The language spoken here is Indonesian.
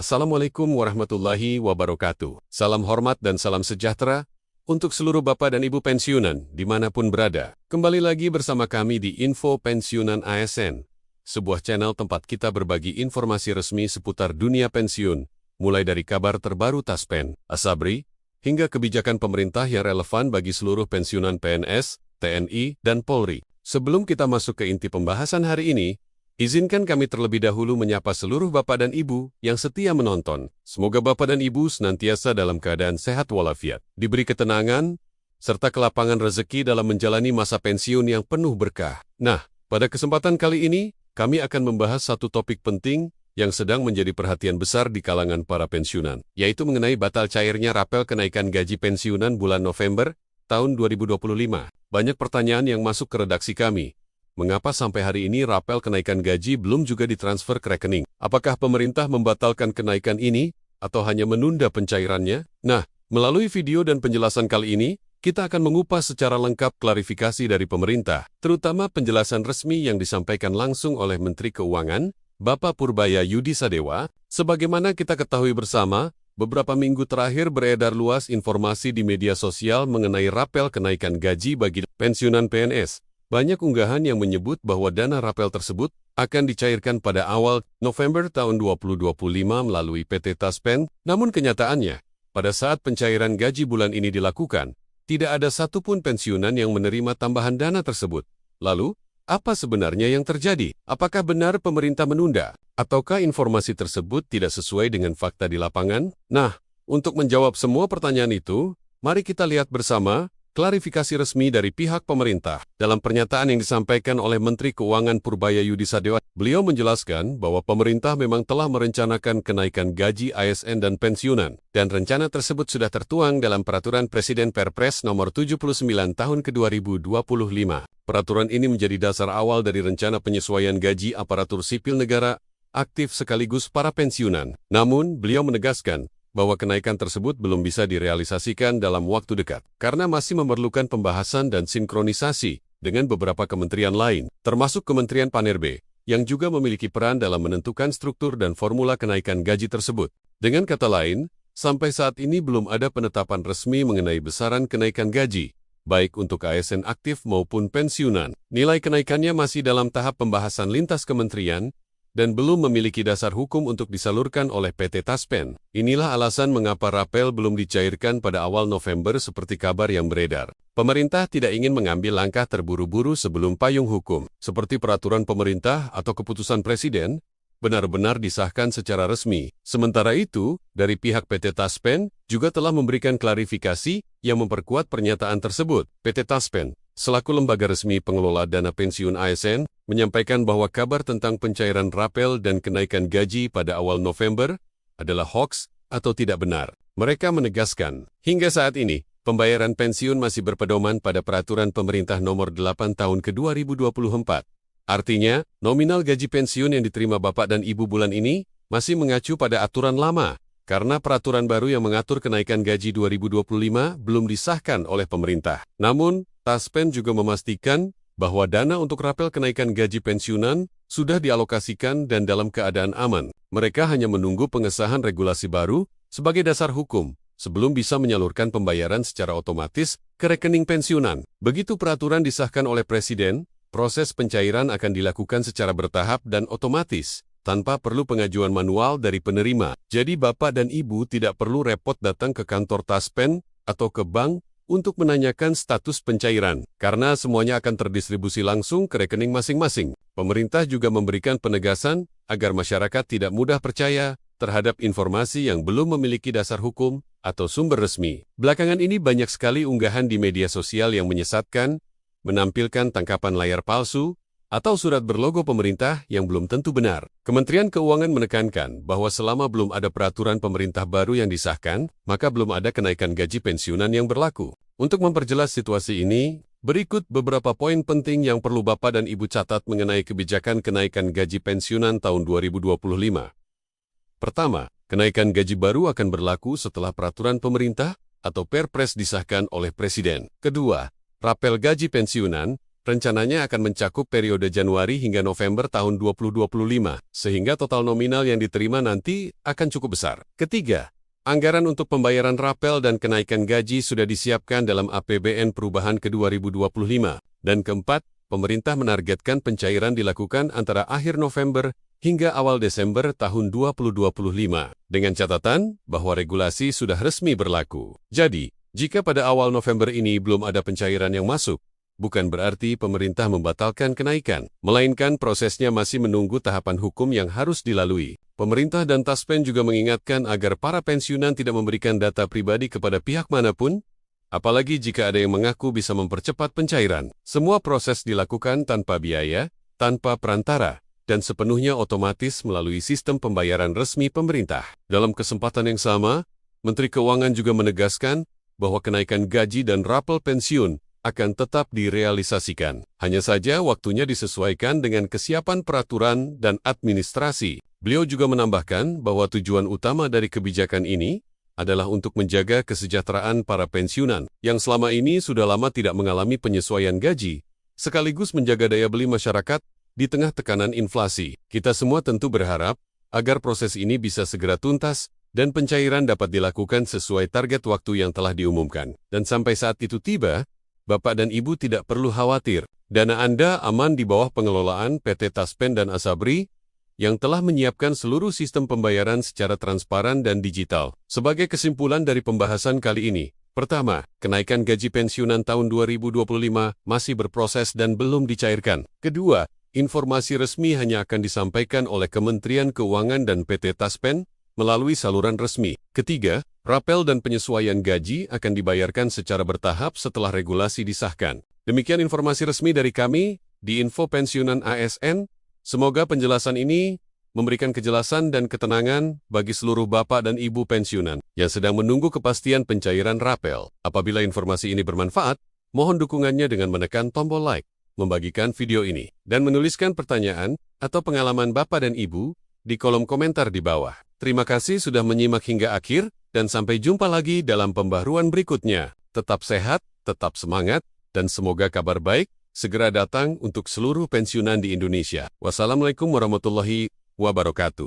Assalamualaikum warahmatullahi wabarakatuh. Salam hormat dan salam sejahtera untuk seluruh Bapak dan Ibu pensiunan dimanapun berada. Kembali lagi bersama kami di Info Pensiunan ASN, sebuah channel tempat kita berbagi informasi resmi seputar dunia pensiun, mulai dari kabar terbaru Taspen, Asabri, hingga kebijakan pemerintah yang relevan bagi seluruh pensiunan PNS, TNI, dan Polri. Sebelum kita masuk ke inti pembahasan hari ini, izinkan kami terlebih dahulu menyapa seluruh Bapak dan Ibu yang setia menonton. Semoga Bapak dan Ibu senantiasa dalam keadaan sehat walafiat, diberi ketenangan, serta kelapangan rezeki dalam menjalani masa pensiun yang penuh berkah. Nah, pada kesempatan kali ini, kami akan membahas satu topik penting yang sedang menjadi perhatian besar di kalangan para pensiunan, yaitu mengenai batal cairnya rapel kenaikan gaji pensiunan bulan November tahun 2025. Banyak pertanyaan yang masuk ke redaksi kami. Mengapa sampai hari ini rapel kenaikan gaji belum juga ditransfer ke rekening? Apakah pemerintah membatalkan kenaikan ini, atau hanya menunda pencairannya? Nah, melalui video dan penjelasan kali ini, kita akan mengupas secara lengkap klarifikasi dari pemerintah, terutama penjelasan resmi yang disampaikan langsung oleh Menteri Keuangan, Bapak Purbaya Yudi Sadewa. Sebagaimana kita ketahui bersama, beberapa minggu terakhir beredar luas informasi di media sosial mengenai rapel kenaikan gaji bagi pensiunan PNS. Banyak unggahan yang menyebut bahwa dana rapel tersebut akan dicairkan pada awal November tahun 2025 melalui PT Taspen. Namun kenyataannya, pada saat pencairan gaji bulan ini dilakukan, tidak ada satupun pensiunan yang menerima tambahan dana tersebut. Lalu, apa sebenarnya yang terjadi? Apakah benar pemerintah menunda? Ataukah informasi tersebut tidak sesuai dengan fakta di lapangan? Nah, untuk menjawab semua pertanyaan itu, mari kita lihat bersama klarifikasi resmi dari pihak pemerintah. Dalam pernyataan yang disampaikan oleh Menteri Keuangan Purbaya Yudi Sadewa, beliau menjelaskan bahwa pemerintah memang telah merencanakan kenaikan gaji ASN dan pensiunan, dan rencana tersebut sudah tertuang dalam Peraturan Presiden Perpres Nomor 79 Tahun ke-2025. Peraturan ini menjadi dasar awal dari rencana penyesuaian gaji aparatur sipil negara aktif sekaligus para pensiunan. Namun, beliau menegaskan bahwa kenaikan tersebut belum bisa direalisasikan dalam waktu dekat, karena masih memerlukan pembahasan dan sinkronisasi dengan beberapa kementerian lain, termasuk Kementerian Panerbe, yang juga memiliki peran dalam menentukan struktur dan formula kenaikan gaji tersebut. Dengan kata lain, sampai saat ini belum ada penetapan resmi mengenai besaran kenaikan gaji, baik untuk ASN aktif maupun pensiunan. Nilai kenaikannya masih dalam tahap pembahasan lintas kementerian, dan belum memiliki dasar hukum untuk disalurkan oleh PT Taspen. Inilah alasan mengapa rapel belum dicairkan pada awal November seperti kabar yang beredar. Pemerintah tidak ingin mengambil langkah terburu-buru sebelum payung hukum, seperti peraturan pemerintah atau keputusan presiden, benar-benar disahkan secara resmi. Sementara itu, dari pihak PT Taspen juga telah memberikan klarifikasi yang memperkuat pernyataan tersebut. PT Taspen, selaku lembaga resmi pengelola dana pensiun ASN, menyampaikan bahwa kabar tentang pencairan rapel dan kenaikan gaji pada awal November adalah hoaks atau tidak benar. Mereka menegaskan, hingga saat ini, pembayaran pensiun masih berpedoman pada Peraturan Pemerintah Nomor 8 Tahun ke-2024. Artinya, nominal gaji pensiun yang diterima Bapak dan Ibu bulan ini masih mengacu pada aturan lama, karena peraturan baru yang mengatur kenaikan gaji 2025 belum disahkan oleh pemerintah. Namun, Taspen juga memastikan bahwa dana untuk rapel kenaikan gaji pensiunan sudah dialokasikan dan dalam keadaan aman. Mereka hanya menunggu pengesahan regulasi baru sebagai dasar hukum sebelum bisa menyalurkan pembayaran secara otomatis ke rekening pensiunan. Begitu peraturan disahkan oleh Presiden, proses pencairan akan dilakukan secara bertahap dan otomatis, tanpa perlu pengajuan manual dari penerima. Jadi Bapak dan Ibu tidak perlu repot datang ke kantor Taspen atau ke bank untuk menanyakan status pencairan, karena semuanya akan terdistribusi langsung ke rekening masing-masing. Pemerintah juga memberikan penegasan agar masyarakat tidak mudah percaya terhadap informasi yang belum memiliki dasar hukum atau sumber resmi. Belakangan ini banyak sekali unggahan di media sosial yang menyesatkan, menampilkan tangkapan layar palsu, atau surat berlogo pemerintah yang belum tentu benar. Kementerian Keuangan menekankan bahwa selama belum ada peraturan pemerintah baru yang disahkan, maka belum ada kenaikan gaji pensiunan yang berlaku. Untuk memperjelas situasi ini, berikut beberapa poin penting yang perlu Bapak dan Ibu catat mengenai kebijakan kenaikan gaji pensiunan tahun 2025. Pertama, kenaikan gaji baru akan berlaku setelah peraturan pemerintah atau Perpres disahkan oleh Presiden. Kedua, rapel gaji pensiunan rencananya akan mencakup periode Januari hingga November tahun 2025, sehingga total nominal yang diterima nanti akan cukup besar. Ketiga, anggaran untuk pembayaran rapel dan kenaikan gaji sudah disiapkan dalam APBN perubahan ke 2025. Dan keempat, pemerintah menargetkan pencairan dilakukan antara akhir November hingga awal Desember tahun 2025, dengan catatan bahwa regulasi sudah resmi berlaku. Jadi, jika pada awal November ini belum ada pencairan yang masuk, bukan berarti pemerintah membatalkan kenaikan, melainkan prosesnya masih menunggu tahapan hukum yang harus dilalui. Pemerintah dan Taspen juga mengingatkan agar para pensiunan tidak memberikan data pribadi kepada pihak manapun, apalagi jika ada yang mengaku bisa mempercepat pencairan. Semua proses dilakukan tanpa biaya, tanpa perantara, dan sepenuhnya otomatis melalui sistem pembayaran resmi pemerintah. Dalam kesempatan yang sama, Menteri Keuangan juga menegaskan bahwa kenaikan gaji dan rapel pensiun akan tetap direalisasikan. Hanya saja waktunya disesuaikan dengan kesiapan peraturan dan administrasi. Beliau juga menambahkan bahwa tujuan utama dari kebijakan ini adalah untuk menjaga kesejahteraan para pensiunan yang selama ini sudah lama tidak mengalami penyesuaian gaji, sekaligus menjaga daya beli masyarakat di tengah tekanan inflasi. Kita semua tentu berharap agar proses ini bisa segera tuntas dan pencairan dapat dilakukan sesuai target waktu yang telah diumumkan. Dan sampai saat itu tiba, Bapak dan Ibu tidak perlu khawatir. Dana Anda aman di bawah pengelolaan PT Taspen dan Asabri yang telah menyiapkan seluruh sistem pembayaran secara transparan dan digital. Sebagai kesimpulan dari pembahasan kali ini, pertama, kenaikan gaji pensiunan tahun 2025 masih berproses dan belum dicairkan. Kedua, informasi resmi hanya akan disampaikan oleh Kementerian Keuangan dan PT Taspen melalui saluran resmi. Ketiga, rapel dan penyesuaian gaji akan dibayarkan secara bertahap setelah regulasi disahkan. Demikian informasi resmi dari kami di Info Pensiunan ASN. Semoga penjelasan ini memberikan kejelasan dan ketenangan bagi seluruh Bapak dan Ibu pensiunan yang sedang menunggu kepastian pencairan rapel. Apabila informasi ini bermanfaat, mohon dukungannya dengan menekan tombol like, membagikan video ini, dan menuliskan pertanyaan atau pengalaman Bapak dan Ibu di kolom komentar di bawah. Terima kasih sudah menyimak hingga akhir, dan sampai jumpa lagi dalam pembaharuan berikutnya. Tetap sehat, tetap semangat, dan semoga kabar baik segera datang untuk seluruh pensiunan di Indonesia. Wassalamualaikum warahmatullahi wabarakatuh.